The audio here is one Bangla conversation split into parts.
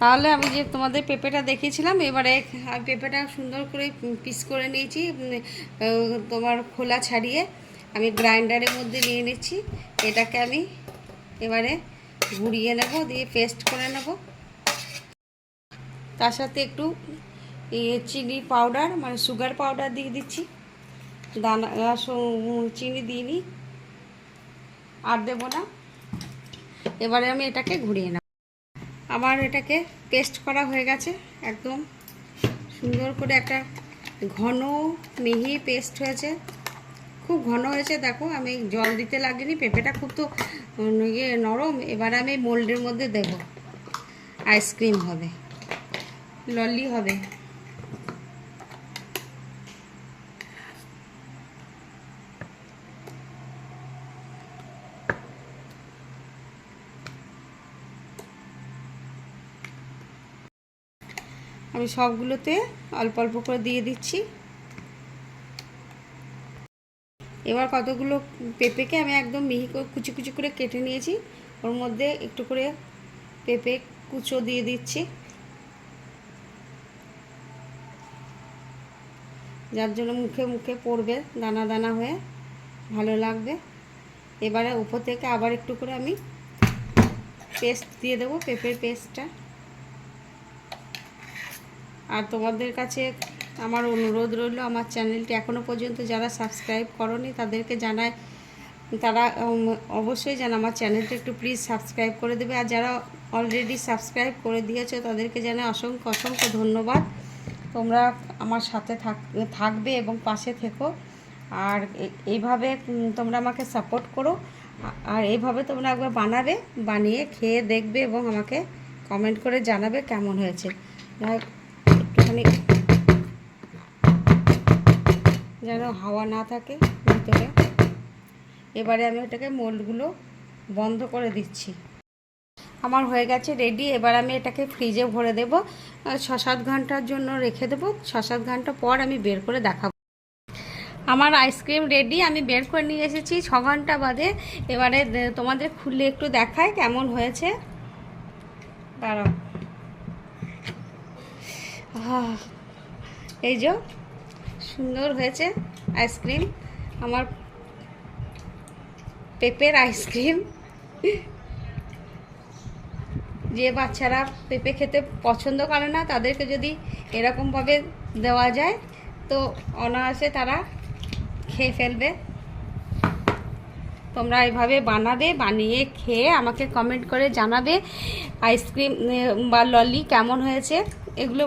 তাহলে আমি যে তোমাদের পেঁপেটা দেখিয়েছিলাম, এবারে পেঁপেটা সুন্দর করে পিস করে নিয়েছি, তোমার খোলা ছাড়িয়ে আমি গ্রাইন্ডারের মধ্যে নিয়ে নিচ্ছি। এটাকে আমি এবারে গুঁড়িয়ে নেব, দিয়ে পেস্ট করে নেব। তার সাথে একটু চিনি পাউডার মানে সুগার পাউডার দিয়ে দিচ্ছি, দানা চিনি দিইনি আর দেবো না। এবারে আমি এটাকে ঘুরিয়ে নেব। আমার এটাকে পেস্ট করা হয়ে গেছে, একদম সুন্দর করে একটা ঘন মিহি পেস্ট হয়েছে, খুব ঘন হয়েছে। দেখো আমি জল দিতে লাগেনি, পেঁপেটা খুব তো নরম। এবার আমি মোল্ডের মধ্যে দেব, আইসক্রিম হবে, ললি হবে। আমি সবগুলোতে অল্প অল্প করে দিয়ে দিচ্ছি। এবার কতগুলো পেঁপেকে আমি একদম মিহি করে কুচি কুচি করে কেটে নিয়েছি, ওর মধ্যে একটু করে পেঁপে কুচো দিয়ে দিচ্ছি, যার জন্য মুখে মুখে পড়বে, দানা দানা হয়ে ভালো লাগবে। এবারে উপর থেকে আবার একটু করে আমি পেস্ট দিয়ে দেবো, পেঁপের পেস্টটা। আর তোমাদের কাছে আমার অনুরোধ রইল, আমার চ্যানেলটি এখনও পর্যন্ত যারা সাবস্ক্রাইব করনি তাদেরকে জানায়, তারা অবশ্যই যেন আমার চ্যানেলটা একটু প্লিজ সাবস্ক্রাইব করে দেবে। আর যারা অলরেডি সাবস্ক্রাইব করে দিয়েছো তাদেরকে জানাই অসংখ্য অসংখ্য ধন্যবাদ। তোমরা আমার সাথে থাকবে এবং পাশে থেকো, আর এইভাবে তোমরা আমাকে সাপোর্ট করো। আর এইভাবে তোমরা একবার বানাবে, বানিয়ে খেয়ে দেখবে এবং আমাকে কমেন্ট করে জানাবে কেমন হয়েছে। একটুখানি যেন হাওয়া না থাকে ভিতরে। এবারে আমি এটাকে মোল্ডগুলো বন্ধ করে দিচ্ছি। আমার হয়ে গেছে রেডি। এবার আমি এটাকে ফ্রিজে ভরে দেব, 6-7 ঘন্টার জন্য রেখে দেবো। 6-7 ঘন্টা পর আমি বের করে দেখাবো। আমার আইসক্রিম রেডি, আমি বের করে নিয়ে এসেছি 6 ঘন্টা বাদে। এবারে তোমাদের খুলে একটু দেখায় কেমন হয়েছে। দাঁড়াও, এই যে সুন্দর হয়েছে আইসক্রিম, আমার পেঁপের আইসক্রিম। যে বাচ্চারা পেঁপে খেতে পছন্দ করে না তাদেরকে যদি এরকমভাবে দেওয়া যায় তো অনায়াসে তারা খেয়ে ফেলবে। তোমরা এইভাবে বানাবে, বানিয়ে খেয়ে আমাকে কমেন্ট করে জানাবে আইসক্রিম বা ললি কেমন হয়েছে। এগুলো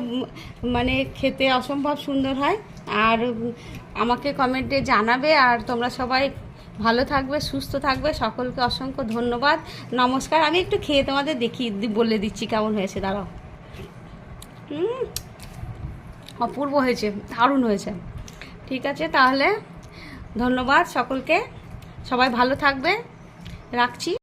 মানে খেতে অসম্ভব সুন্দর হয়। আর আমাকে কমেন্টে জানাবে। আর তোমরা সবাই ভালো থাকবে, সুস্থ থাকবে। সকলকে অসংখ্য ধন্যবাদ, নমস্কার। আমি একটু খেয়ে তোমাদের বলে দিচ্ছি কেমন হয়েছে। দাঁড়াও, অপূর্ব হয়েছে, দারুণ হয়েছে। ঠিক আছে, তাহলে ধন্যবাদ সকলকে, সবাই ভালো থাকবে, রাখছি।